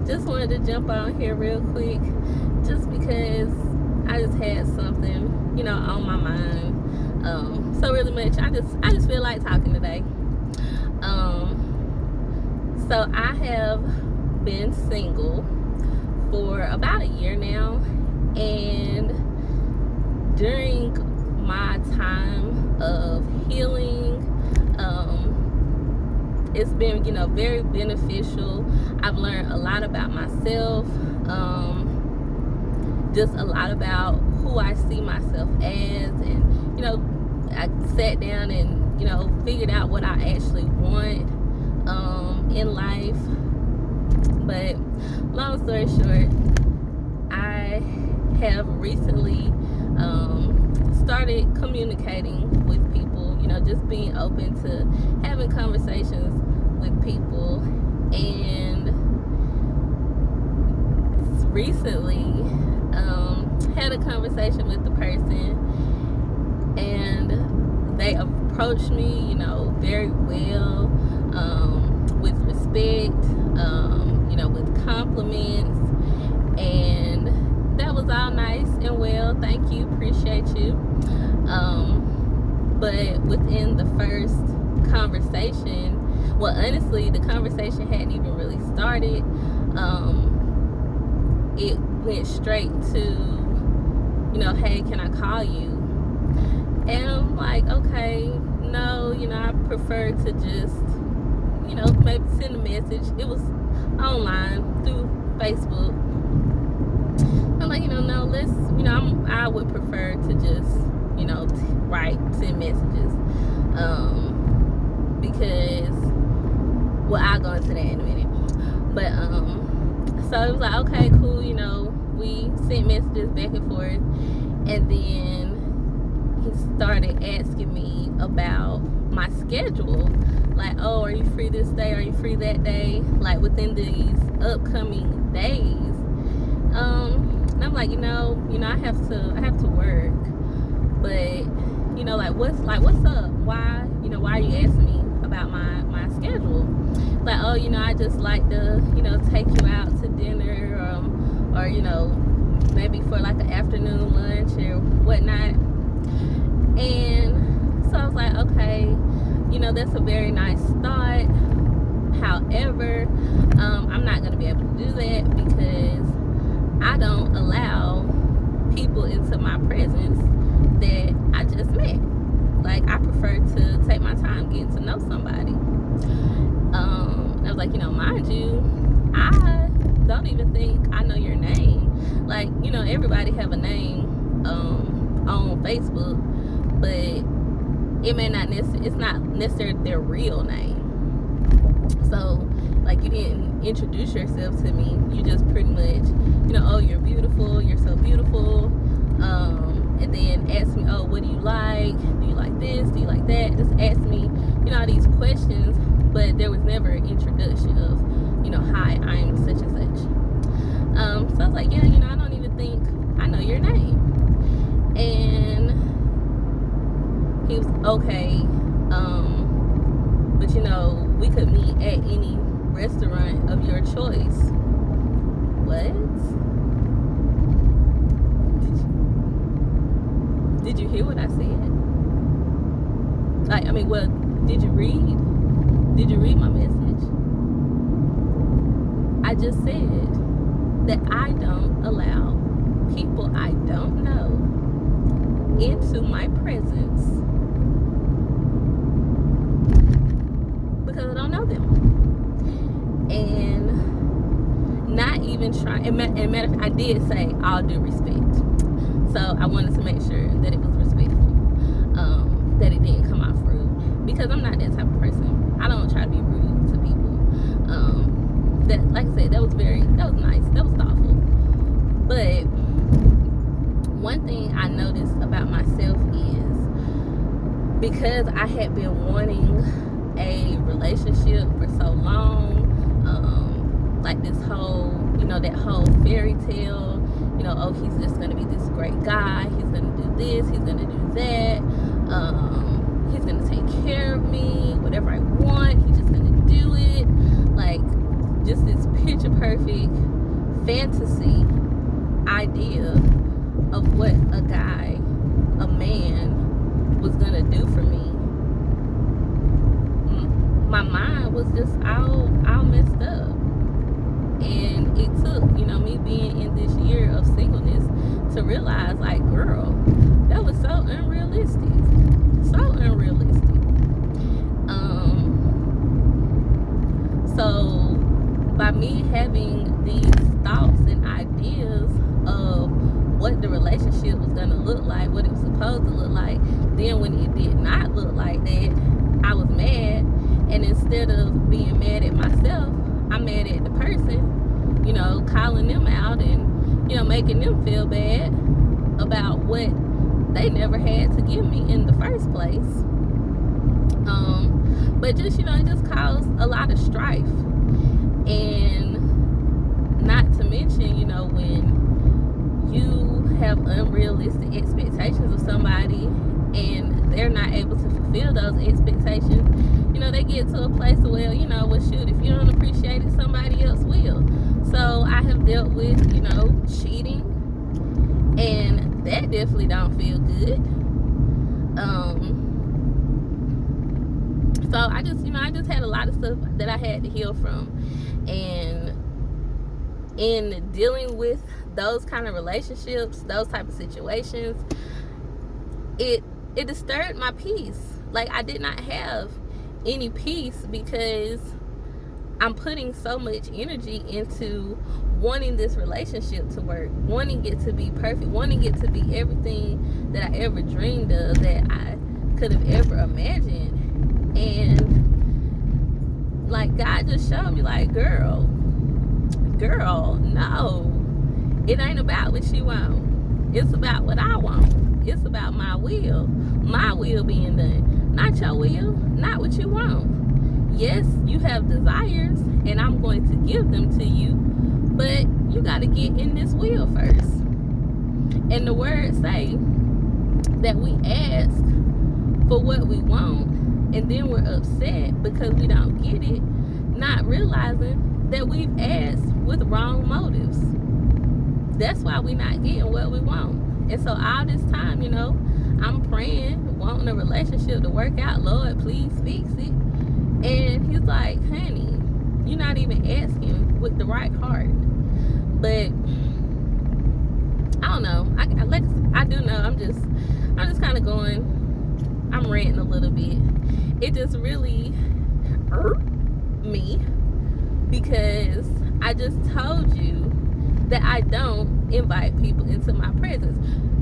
just wanted to jump on here real quick, just because I just had something, on my mind. So really much, I just feel like talking today. So I have been single for about a year now, and during my time of healing, it's been, very beneficial. I've learned a lot about myself, just a lot about who I see myself as, and I sat down and figured out what I actually want in life. But long story short, I have recently started communicating with people, just being open to having conversations with people. And recently had a conversation with the person, and they approached me, very well, with respect, with compliments, and that was all nice and well. Thank you, appreciate you. But within the first conversation, well, honestly, the conversation hadn't even really started. It went straight to, hey, can I call you? And I'm like, okay, no, I prefer to just, maybe send a message. It was online through Facebook. I'm like, no, let's, I would prefer to just, send messages. Because, well, I'll go into that in a minute. But, so it was like, okay, cool, we sent messages back and forth. And then he started asking me about my schedule. Like, oh, are you free this day? Are you free that day? Like, within these upcoming days. And I'm like, I have to work. But, what's up? Why are you asking me about my schedule? Like, oh, I just like to, take you out to dinner, or maybe for like an afternoon lunch or whatnot. And so I was like, okay, that's a very nice thought. However, I'm not going to be able to do that because I don't allow people into my presence that I just met. Like, I prefer to take my time getting to know somebody. I was like, mind you, I don't even think I know your name. Like, everybody have a name on Facebook, but it may not it's not necessarily their real name. So, like, you didn't introduce yourself to me. You just pretty much, oh, you're beautiful, you're so beautiful. And then ask me, oh, what do you like? Do you like this? Do you like that? Just ask me, all these questions, but there was never an introduction of, hi, I'm such and such. So I was like, yeah, I don't even think I know your name. And he was okay, but we could meet at any restaurant of your choice. What? Did you hear what I said? Well, did you read? Did you read my message? I just said that I don't allow people I don't know into my presence because I don't know them. And not even try. And matter of fact, I did say all due respect. So I wanted to make sure that it was respectful, that it didn't come off rude, because I'm not that type of person. I don't try to be rude to people. That, like I said, that was nice, that was thoughtful. But one thing I noticed about myself is, because I had been wanting a relationship for so long, like this whole, that whole fairy tale, oh, he's just going to be this great guy, he's going to do this, he's going to do that, he's going to take care of me, whatever I want, he's just going to do it, like, just this picture perfect fantasy idea of what a guy, a man, was gonna do for me, my mind was just all messed up. And it took, me being in this year of singleness to realize, like, girl, that was so unrealistic. So unrealistic. So by me having these thoughts and ideas of what the relationship was gonna look like, what it was supposed to look like, then when it did not look like that, I was mad. And instead of being mad at myself, I'm mad at the person, calling them out and, making them feel bad about what they never had to give me in the first place. But just, it just caused a lot of strife. And not to mention, when you have unrealistic expectations of somebody and they're not able to fulfill those expectations, they get to a place where, well, shoot, if you don't appreciate it, somebody else will. So I have dealt with, cheating, and that definitely don't feel good. So I just had a lot of stuff that I had to heal from. And in dealing with those kind of relationships, those type of situations, it disturbed my peace. Like, I did not have any peace because I'm putting so much energy into wanting this relationship to work, wanting it to be perfect, wanting it to be everything that I ever dreamed of, that I could have ever imagined. And like, God just showed me, like, girl, no, it ain't about what you want. It's about what I want. It's about my will being done, not your will, not what you want. Yes, you have desires, and I'm going to give them to you, but you got to get in this will first. And the words say that we ask for what we want, and then we're upset because we don't get it, not realizing that we've asked with wrong motives. That's why we're not getting what we want. And so all this time, I'm praying, wanting a relationship to work out. Lord, please fix it. And he's like, honey, you're not even asking with the right heart. But I don't know. I do know. I'm just kind of going. I'm ranting a little bit. It just really hurt me because I just told you that I don't invite people into my presence,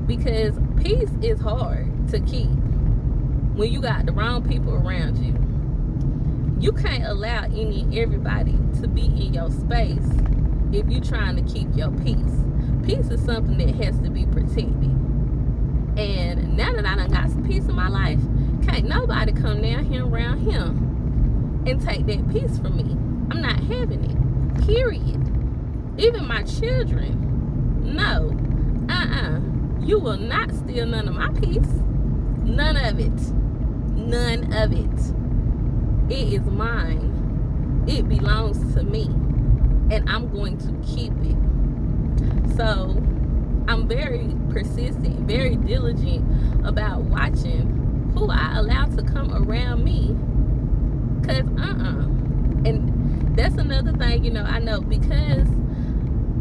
because peace is hard to keep when you got the wrong people around you. You can't allow any and everybody to be in your space if you're trying to keep your peace. Peace is something that has to be protected. And now that I done got some peace in my life, can't nobody come down here around him and take that peace from me. I'm not having it. Period. Even my children. No. You will not steal none of my peace. None of it. None of it. It is mine. It belongs to me. And I'm going to keep it. So I'm very persistent, very diligent about watching who I allow to come around me. Cause And that's another thing, I know, because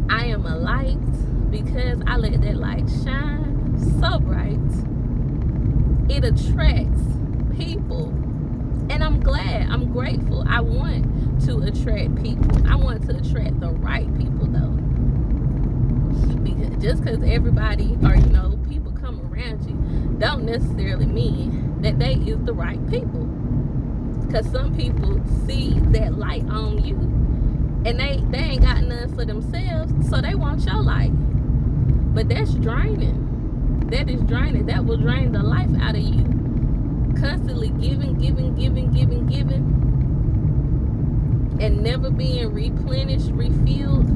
I am a light, because I let that light shine so bright, it attracts people. And I'm glad, I'm grateful. I want to attract people. I want to attract the right people, though. Because just because everybody or, people come around you don't necessarily mean that they is the right people. Because some people see that light on you and they ain't got nothing for themselves, so they want your light. But that's draining. That is draining. That will drain the life out of you. Constantly giving, and never being replenished, refilled.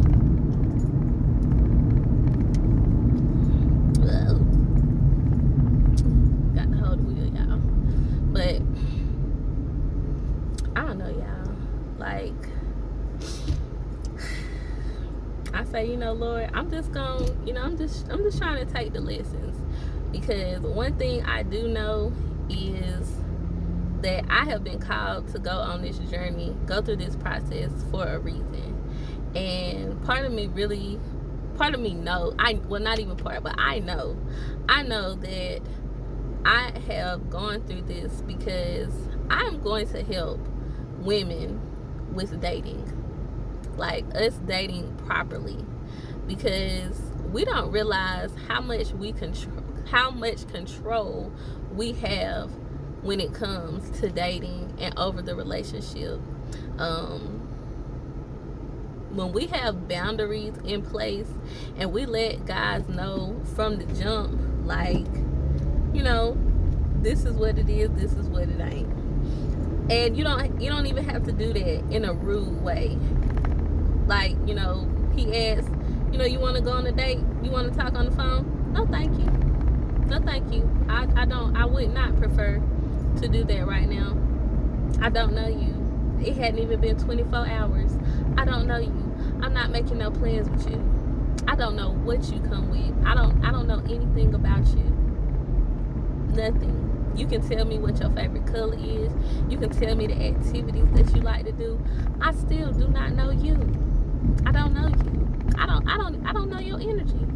Got to hold the wheel, y'all. But I don't know, y'all. Like, I say, you know, Lord, I'm just trying to take the lessons, because one thing I do know is that I have been called to go on this journey, go through this process for a reason. And part of me know, not even part, but I know that I have gone through this because I'm going to help women with dating, like us dating properly, because we don't realize how much control we have when it comes to dating and over the relationship. When we have boundaries in place and we let guys know from the jump, like, you know, this is what it is, this is what it ain't. And you don't even have to do that in a rude way. Like, you know, he asked, you know, you want to go on a date? You want to talk on the phone? No, thank you. No, thank you. I would not prefer to do that right now. I don't know you. It hadn't even been 24 hours. I don't know you. I'm not making no plans with you. I don't know what you come with. I don't know anything about you. Nothing. You can tell me what your favorite color is. You can tell me the activities that you like to do. I still do not know you. I don't know you. I don't know your energy.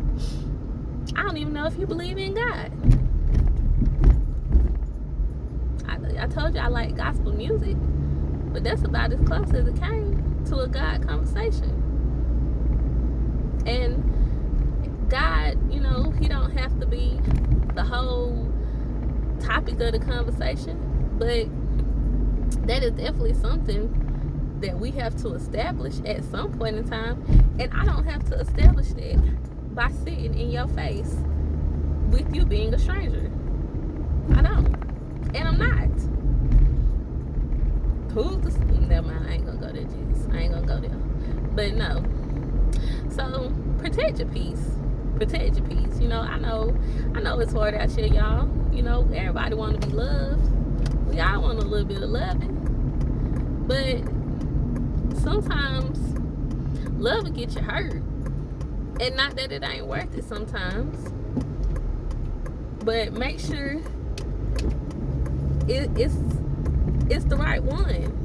I don't even know if you believe in God. I told you I like gospel music, but that's about as close as it came to a God conversation. And God, you know, he don't have to be the whole topic of the conversation, but that is definitely something that we have to establish at some point in time. And I don't have to establish that by sitting in your face with you being a stranger. I don't. And I'm not. Never mind, I ain't gonna go there, Jesus. I ain't gonna go there. But no. So protect your peace. Protect your peace. You know, I know it's hard out here, y'all. You know, everybody wanna be loved. We all want a little bit of loving. But sometimes love will get you hurt. And not that it ain't worth it sometimes. But make sure it's the right one.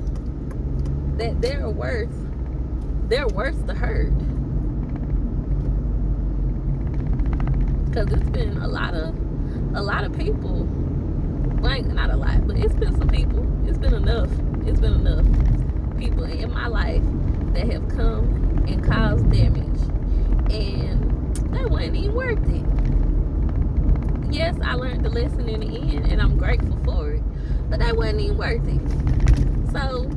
That they're worth the hurt. Because it's been a lot of people, like, not a lot, but it's been some people, it's been enough people in my life that have come and caused damage, and that wasn't even worth it. Yes, I learned the lesson in the end, and I'm grateful for it, but that wasn't even worth it. So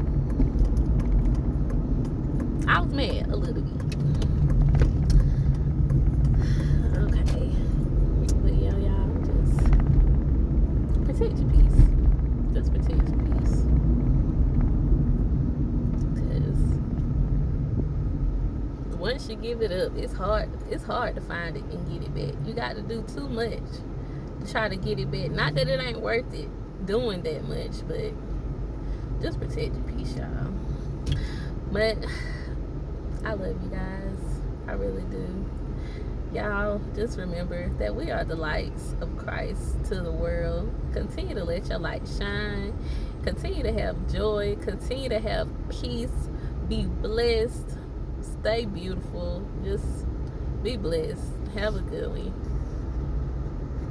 I was mad a little bit. Okay. But yeah, y'all, just protect your peace. Just protect your peace. Because once you give it up, it's hard to find it and get it back. You got to do too much to try to get it back. Not that it ain't worth it doing that much, but just protect your peace, y'all. But I love you guys. I really do. Y'all, just remember that we are the lights of Christ to the world. Continue to let your light shine. Continue to have joy. Continue to have peace. Be blessed. Stay beautiful. Just be blessed. Have a good one.